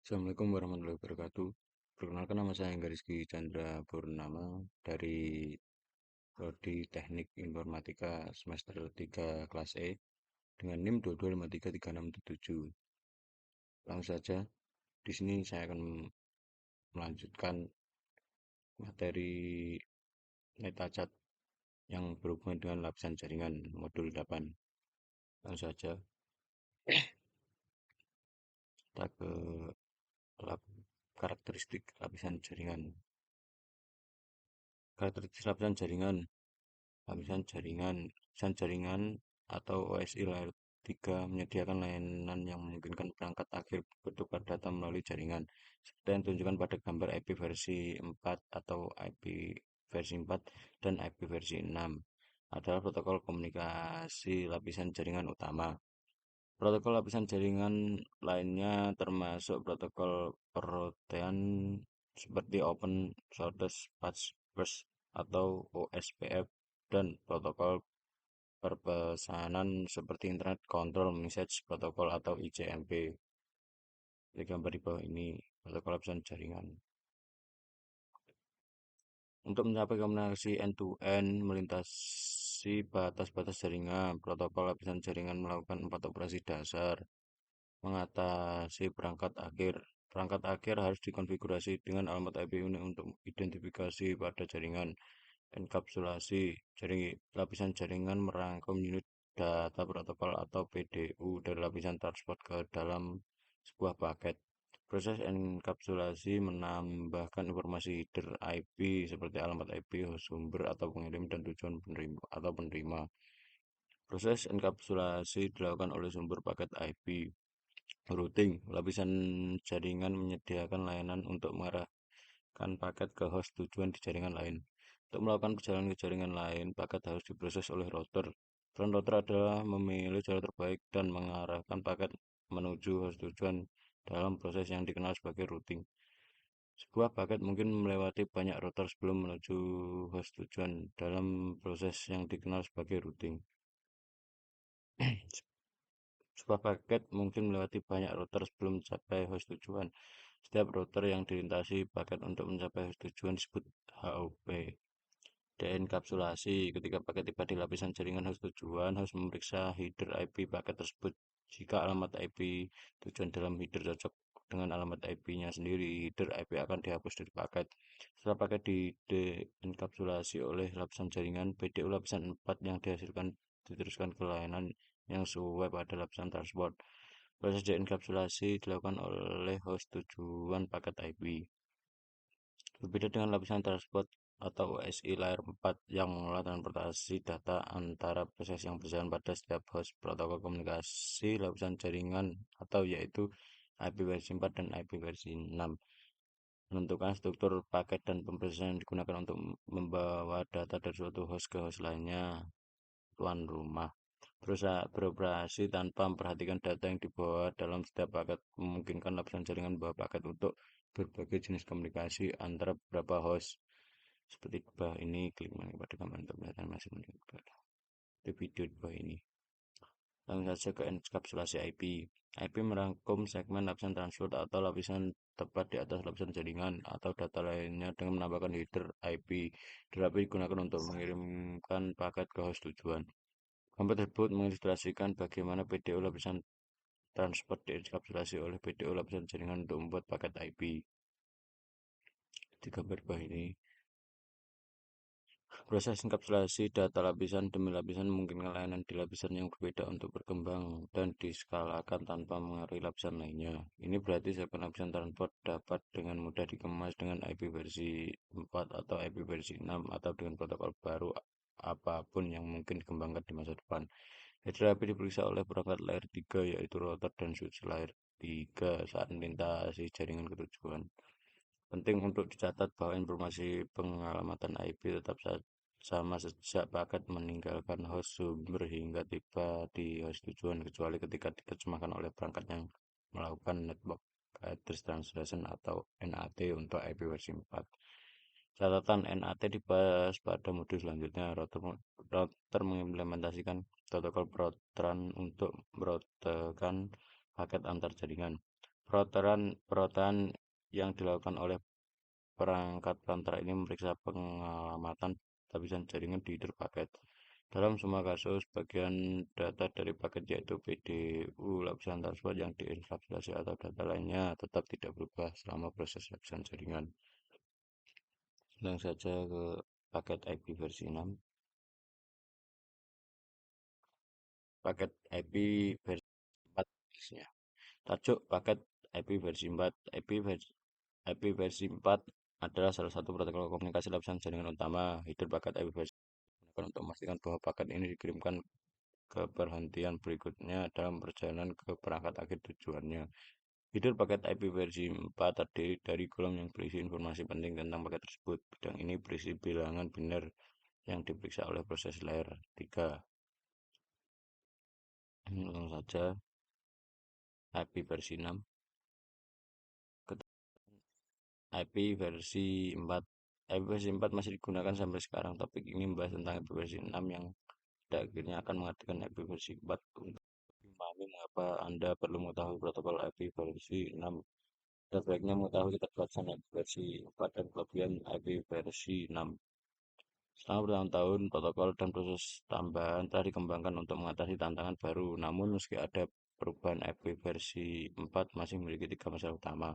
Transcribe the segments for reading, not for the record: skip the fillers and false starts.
Assalamualaikum warahmatullahi wabarakatuh. Perkenalkan, nama saya Angga Rizky Chandra Purnama dari Prodi Teknik Informatika semester 3 kelas E dengan NIM 22533677. Langsung saja, di sini saya akan melanjutkan materi metacat yang berhubungan dengan lapisan jaringan modul 8. Langsung saja kita ke karakteristik lapisan jaringan. Karakteristik lapisan jaringan lapisan jaringan atau OSI layer 3 menyediakan layanan yang memungkinkan perangkat akhir bertukar data melalui jaringan, seperti yang ditunjukkan pada gambar IP versi 4 atau IP versi 4 dan IP versi 6 adalah protokol komunikasi lapisan jaringan utama. Protokol lapisan jaringan lainnya termasuk protokol perrotean seperti Open Shortest Path First atau OSPF dan protokol perpesanan seperti Internet Control Message Protocol atau ICMP. Di gambar di bawah ini protokol lapisan jaringan. Untuk mencapai komunikasi end-to-end melintasi batas-batas jaringan, protokol lapisan jaringan melakukan 4 operasi dasar. Mengatasi perangkat akhir. Perangkat akhir harus dikonfigurasi dengan alamat IP unik untuk identifikasi pada jaringan. Enkapsulasi. Lapisan jaringan merangkum unit data protokol atau PDU dari lapisan transport ke dalam sebuah paket. Proses enkapsulasi menambahkan informasi header IP seperti alamat IP, host sumber atau pengirim, dan tujuan penerima. Proses enkapsulasi dilakukan oleh sumber paket IP. Routing. Lapisan jaringan menyediakan layanan untuk mengarahkan paket ke host tujuan di jaringan lain. Untuk melakukan perjalanan ke jaringan lain, paket harus diproses oleh router. Peran router adalah memilih jalur terbaik dan mengarahkan paket menuju host tujuan dalam proses yang dikenal sebagai routing. Sebuah paket mungkin melewati banyak router sebelum menuju host tujuan dalam proses yang dikenal sebagai routing. Sebuah paket mungkin melewati banyak router sebelum mencapai host tujuan. Setiap router yang dilintasi paket untuk mencapai host tujuan disebut HOP. Denkapsulasi. Ketika paket tiba di lapisan jaringan host tujuan, host memeriksa header IP paket tersebut. Jika alamat IP tujuan dalam header cocok dengan alamat IP-nya sendiri, header IP akan dihapus dari paket. Setelah paket dienkapsulasi oleh lapisan jaringan, PDU lapisan 4 yang dihasilkan diteruskan ke layanan yang sesuai pada lapisan transport. Proses dienkapsulasi dilakukan oleh host tujuan paket IP. Berbeda dengan lapisan transport atau OSI layer 4 yang mengelola transportasi data antara proses yang berjalan pada setiap host, protokol komunikasi lapisan jaringan atau yaitu IP versi 4 dan IP versi 6 menentukan struktur paket dan pemrosesan yang digunakan untuk membawa data dari suatu host ke host lainnya. Tuan rumah beroperasi tanpa memperhatikan data yang dibawa dalam setiap paket memungkinkan lapisan jaringan membawa paket untuk berbagai jenis komunikasi antara beberapa host. Seperti di bawah ini, klik pada gambar untuk melihat masih di video di bawah ini. Langsung saja ke enkapsulasi IP. IP merangkum segmen lapisan transport atau lapisan tepat di atas lapisan jaringan atau data lainnya dengan menambahkan header IP. Header IP digunakan untuk mengirimkan paket ke host tujuan. Gambar tersebut mengilustrasikan bagaimana PDU lapisan transport dienkapsulasi oleh PDU lapisan jaringan untuk membuat paket IP. Di gambar bawah ini, proses enkapsulasi data lapisan demi lapisan memungkinkan layanan di lapisan yang berbeda untuk berkembang dan diskalakan tanpa mengaruhi lapisan lainnya. Ini berarti segmen lapisan transport dapat dengan mudah dikemas dengan IP versi 4 atau IP versi 6 atau dengan protokol baru apapun yang mungkin dikembangkan di masa depan. Header IP diperiksa oleh perangkat layer 3 yaitu router dan switch layer 3 saat melintasi jaringan ke tujuan. Penting untuk dicatat bahwa informasi pengalamatan IP tetap sama sejak paket meninggalkan host sumber hingga tiba di host tujuan, kecuali ketika diterjemahkan oleh perangkat yang melakukan Network Address Translation atau NAT untuk IP versi 4. Catatan NAT dibahas pada modul selanjutnya. Router mengimplementasikan protokol perouteran untuk meroutekan paket antar jaringan. Perotehan yang dilakukan oleh perangkat pelantara ini memeriksa pengalamatan lapisan jaringan di header paket. Dalam semua kasus, bagian data dari paket yaitu PDU lapisan transport yang dienkripsi atau data lainnya tetap tidak berubah selama proses lapisan jaringan. Langsung saja ke paket IP versi 6. Paket IP versi 4 jenisnya. Tajuk paket IP versi 4. IP versi 4 adalah salah satu protokol komunikasi lapisan jaringan utama. Header paket IP versi digunakan untuk memastikan bahwa paket ini dikirimkan ke perhentian berikutnya dalam perjalanan ke perangkat akhir tujuannya. Header paket IP versi 4 terdiri dari kolom yang berisi informasi penting tentang paket tersebut. Bidang ini berisi bilangan biner yang diperiksa oleh proses layer 3. Langsung saja IP versi 6. IP versi 4. IP versi 4 masih digunakan sampai sekarang. Topik ini membahas tentang IP versi 6 yang pada akhirnya akan mengatakan IP versi 4. Untuk memahami mengapa Anda perlu mengetahui protokol IP versi 6, sebaiknya mengetahui keterbatasan IP versi 4 dan kelebihan IP versi 6. Selama bertahun-tahun, protokol dan proses tambahan telah dikembangkan untuk mengatasi tantangan baru. Namun, meski ada perubahan IP versi 4 masih memiliki tiga masalah utama.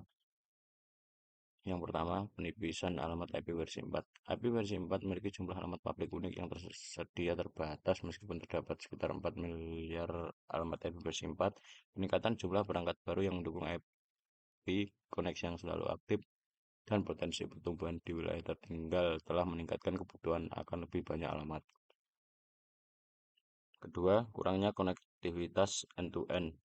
Yang pertama, penipisan alamat IP versi 4. IP versi 4 memiliki jumlah alamat publik unik yang tersedia terbatas meskipun terdapat sekitar 4 miliar alamat IP versi 4. Peningkatan jumlah perangkat baru yang mendukung IP, koneksi yang selalu aktif, dan potensi pertumbuhan di wilayah tertinggal telah meningkatkan kebutuhan akan lebih banyak alamat. Kedua, kurangnya konektivitas end-to-end.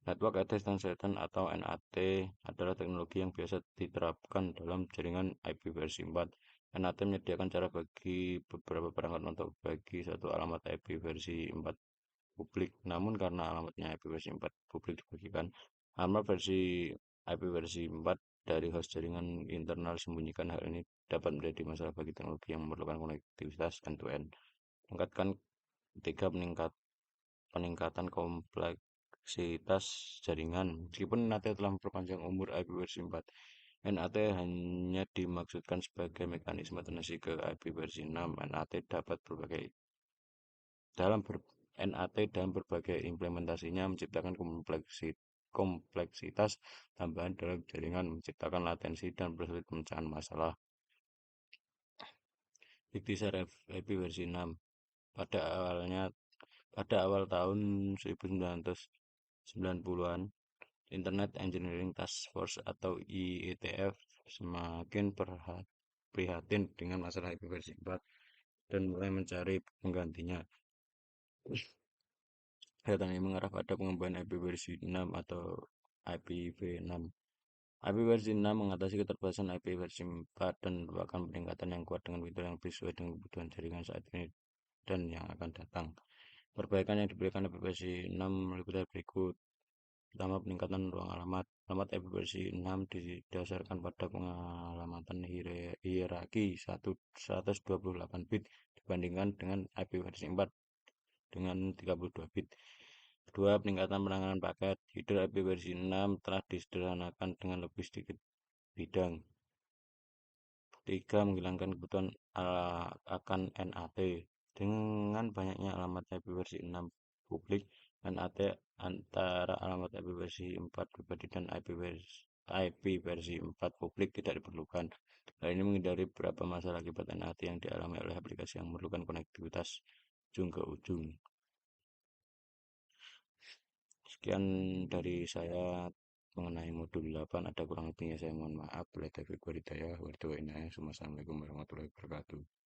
Network Address Translation atau NAT adalah teknologi yang biasa diterapkan dalam jaringan IP versi 4. NAT menyediakan cara bagi beberapa perangkat untuk bagi satu alamat IP versi 4 publik. Namun karena alamatnya IP versi 4 publik dibagikan, alamat versi IP versi 4 dari host jaringan internal disembunyikan. Hal ini dapat menjadi masalah bagi teknologi yang memerlukan konektivitas end-to-end. Meningkatkan ketiga, peningkatan kompleksitas jaringan. Meskipun NAT telah memperpanjang umur IP versi 4, NAT hanya dimaksudkan sebagai mekanisme transisi ke IP versi 6. NAT dalam berbagai implementasinya menciptakan kompleksitas tambahan dalam jaringan, menciptakan latensi dan bersulit pemecahan masalah. Big Desire IP versi 6. Pada awal tahun 1990-an, Internet Engineering Task Force atau IETF semakin prihatin dengan masalah IP versi 4 dan mulai mencari penggantinya. Data ini mengarah pada pengembangan IP versi 6 atau IPv6. IP versi 6 mengatasi keterbatasan IP versi 4 dan merupakan peningkatan yang kuat dengan fitur yang sesuai dengan kebutuhan jaringan saat ini dan yang akan datang. Perbaikan yang diberikan IP versi 6 meliputi berikut. Pertama, peningkatan ruang alamat. Alamat IP versi 6 didasarkan pada pengalamatan hierarki 128 bit dibandingkan dengan IP versi 4 dengan 32 bit. Kedua, peningkatan penanganan paket. Header IP versi 6 telah disederhanakan dengan lebih sedikit bidang. Ketiga, menghilangkan kebutuhan akan NAT. Dengan banyaknya alamat IP versi 6 publik, NAT antara alamat IP versi 4 pribadi dan IP versi 4 publik tidak diperlukan. Hal ini menghindari beberapa masalah akibat NAT yang dialami oleh aplikasi yang memerlukan konektivitas ujung ke ujung. Sekian dari saya mengenai modul 8. Ada kurang lebihnya saya mohon maaf. Assalamualaikum warahmatullahi wabarakatuh.